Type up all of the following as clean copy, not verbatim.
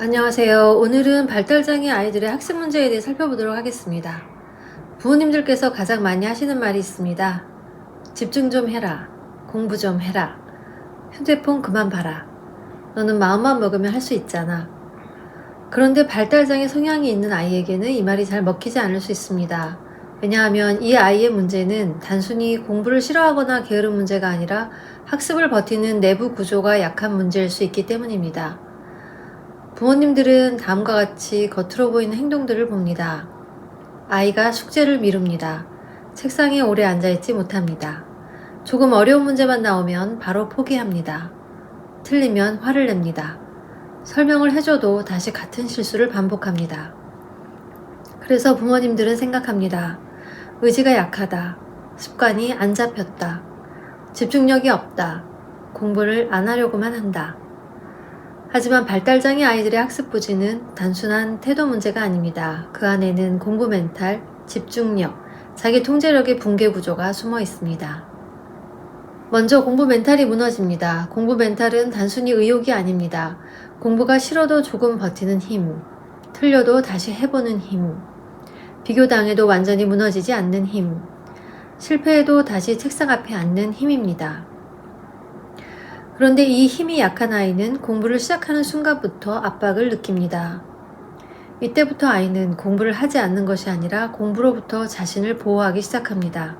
안녕하세요. 오늘은 발달장애 아이들의 학습 문제에 대해 살펴보도록 하겠습니다. 부모님들께서 가장 많이 하시는 말이 있습니다. 집중 좀 해라. 공부 좀 해라. 휴대폰 그만 봐라. 너는 마음만 먹으면 할 수 있잖아. 그런데 발달장애 성향이 있는 아이에게는 이 말이 잘 먹히지 않을 수 있습니다. 왜냐하면 이 아이의 문제는 단순히 공부를 싫어하거나 게으른 문제가 아니라 학습을 버티는 내부 구조가 약한 문제일 수 있기 때문입니다. 부모님들은 다음과 같이 겉으로 보이는 행동들을 봅니다. 아이가 숙제를 미룹니다. 책상에 오래 앉아있지 못합니다. 조금 어려운 문제만 나오면 바로 포기합니다. 틀리면 화를 냅니다. 설명을 해줘도 다시 같은 실수를 반복합니다. 그래서 부모님들은 생각합니다. 의지가 약하다. 습관이 안 잡혔다. 집중력이 없다. 공부를 안 하려고만 한다. 하지만 발달장애 아이들의 학습 부진은 단순한 태도 문제가 아닙니다. 그 안에는 공부 멘탈, 집중력, 자기 통제력의 붕괴 구조가 숨어 있습니다. 먼저 공부 멘탈이 무너집니다. 공부 멘탈은 단순히 의욕이 아닙니다. 공부가 싫어도 조금 버티는 힘, 틀려도 다시 해보는 힘, 비교당해도 완전히 무너지지 않는 힘, 실패해도 다시 책상 앞에 앉는 힘입니다. 그런데 이 힘이 약한 아이는 공부를 시작하는 순간부터 압박을 느낍니다. 이때부터 아이는 공부를 하지 않는 것이 아니라 공부로부터 자신을 보호하기 시작합니다.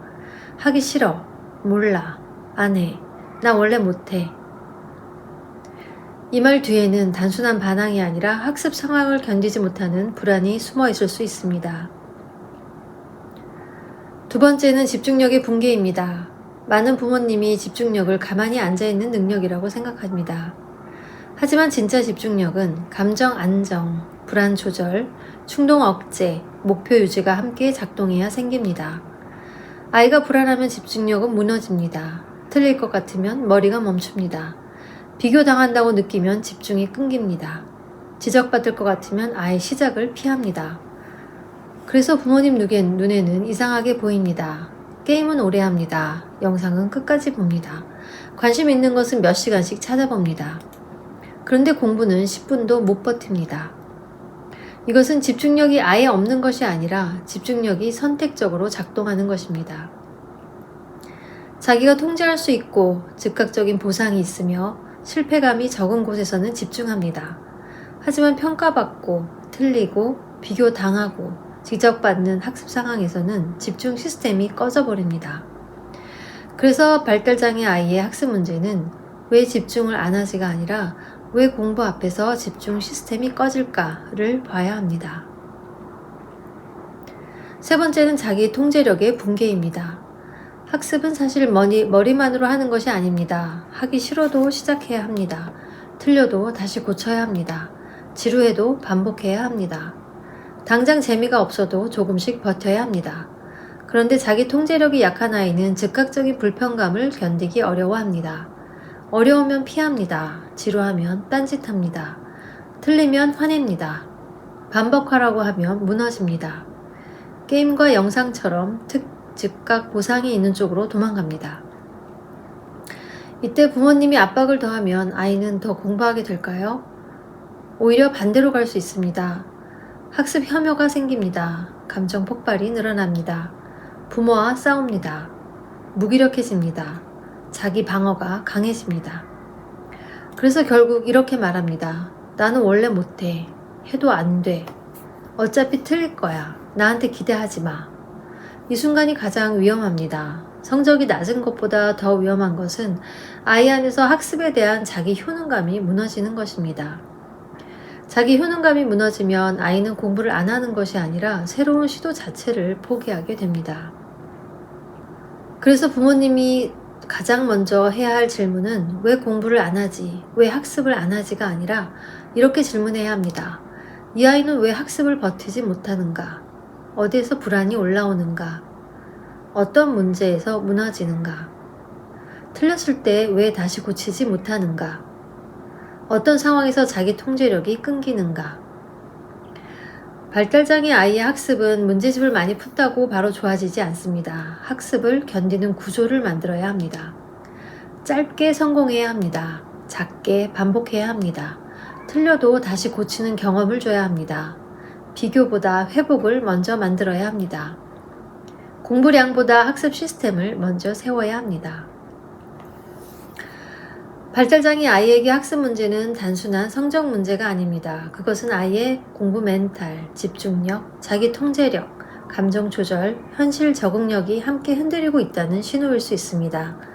하기 싫어, 몰라, 안 해, 나 원래 못해. 이 말 뒤에는 단순한 반항이 아니라 학습 상황을 견디지 못하는 불안이 숨어 있을 수 있습니다. 두 번째는 집중력의 붕괴입니다. 많은 부모님이 집중력을 가만히 앉아있는 능력이라고 생각합니다. 하지만 진짜 집중력은 감정 안정, 불안 조절, 충동 억제, 목표 유지가 함께 작동해야 생깁니다. 아이가 불안하면 집중력은 무너집니다. 틀릴 것 같으면 머리가 멈춥니다. 비교당한다고 느끼면 집중이 끊깁니다. 지적받을 것 같으면 아예 시작을 피합니다. 그래서 부모님 눈에는 이상하게 보입니다. 게임은 오래 합니다. 영상은 끝까지 봅니다. 관심 있는 것은 몇 시간씩 찾아봅니다. 그런데 공부는 10분도 못 버팁니다. 이것은 집중력이 아예 없는 것이 아니라 집중력이 선택적으로 작동하는 것입니다. 자기가 통제할 수 있고 즉각적인 보상이 있으며 실패감이 적은 곳에서는 집중합니다. 하지만 평가받고 틀리고 비교당하고 지적받는 학습 상황에서는 집중 시스템이 꺼져버립니다. 그래서 발달장애 아이의 학습 문제는 왜 집중을 안 하지가 아니라 왜 공부 앞에서 집중 시스템이 꺼질까를 봐야 합니다. 세 번째는 자기 통제력의 붕괴입니다. 학습은 사실 머리만으로 하는 것이 아닙니다. 하기 싫어도 시작해야 합니다. 틀려도 다시 고쳐야 합니다. 지루해도 반복해야 합니다. 당장 재미가 없어도 조금씩 버텨야 합니다. 그런데 자기 통제력이 약한 아이는 즉각적인 불편감을 견디기 어려워합니다. 어려우면 피합니다. 지루하면 딴짓합니다. 틀리면 화냅니다. 반복하라고 하면 무너집니다. 게임과 영상처럼 즉각 보상이 있는 쪽으로 도망갑니다. 이때 부모님이 압박을 더하면 아이는 더 공부하게 될까요? 오히려 반대로 갈 수 있습니다. 학습 혐오가 생깁니다. 감정 폭발이 늘어납니다. 부모와 싸웁니다. 무기력해집니다. 자기 방어가 강해집니다. 그래서 결국 이렇게 말합니다. 나는 원래 못해. 해도 안 돼. 어차피 틀릴 거야. 나한테 기대하지 마. 이 순간이 가장 위험합니다. 성적이 낮은 것보다 더 위험한 것은 아이 안에서 학습에 대한 자기 효능감이 무너지는 것입니다. 자기 효능감이 무너지면 아이는 공부를 안 하는 것이 아니라 새로운 시도 자체를 포기하게 됩니다. 그래서 부모님이 가장 먼저 해야 할 질문은 왜 공부를 안 하지? 왜 학습을 안 하지가 아니라 이렇게 질문해야 합니다. 이 아이는 왜 학습을 버티지 못하는가? 어디에서 불안이 올라오는가? 어떤 문제에서 무너지는가? 틀렸을 때 왜 다시 고치지 못하는가? 어떤 상황에서 자기 통제력이 끊기는가? 발달장애 아이의 학습은 문제집을 많이 푼다고 바로 좋아지지 않습니다. 학습을 견디는 구조를 만들어야 합니다. 짧게 성공해야 합니다. 작게 반복해야 합니다. 틀려도 다시 고치는 경험을 줘야 합니다. 비교보다 회복을 먼저 만들어야 합니다. 공부량보다 학습 시스템을 먼저 세워야 합니다. 발달장애 아이에게 학습 문제는 단순한 성적 문제가 아닙니다. 그것은 아이의 공부 멘탈, 집중력, 자기 통제력, 감정 조절, 현실 적응력이 함께 흔들리고 있다는 신호일 수 있습니다.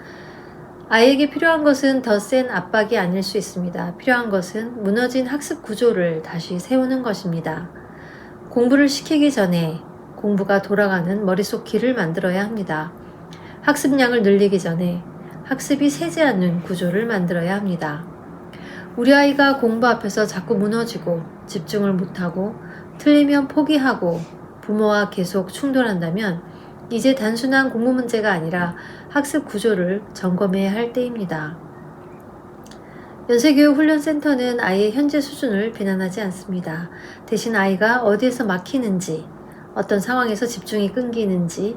아이에게 필요한 것은 더 센 압박이 아닐 수 있습니다. 필요한 것은 무너진 학습 구조를 다시 세우는 것입니다. 공부를 시키기 전에 공부가 돌아가는 머릿속 길을 만들어야 합니다. 학습량을 늘리기 전에 학습이 새지 않는 구조를 만들어야 합니다. 우리 아이가 공부 앞에서 자꾸 무너지고 집중을 못하고 틀리면 포기하고 부모와 계속 충돌한다면 이제 단순한 공부 문제가 아니라 학습 구조를 점검해야 할 때입니다. 연세교육훈련센터는 아이의 현재 수준을 비난하지 않습니다. 대신 아이가 어디에서 막히는지, 어떤 상황에서 집중이 끊기는지,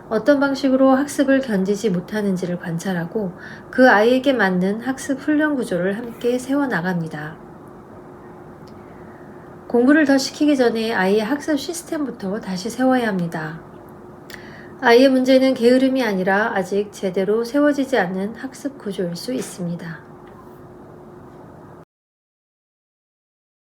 어떤 방식으로 학습을 견디지 못하는지를 관찰하고 그 아이에게 맞는 학습 훈련 구조를 함께 세워나갑니다. 공부를 더 시키기 전에 아이의 학습 시스템부터 다시 세워야 합니다. 아이의 문제는 게으름이 아니라 아직 제대로 세워지지 않는 학습 구조일 수 있습니다.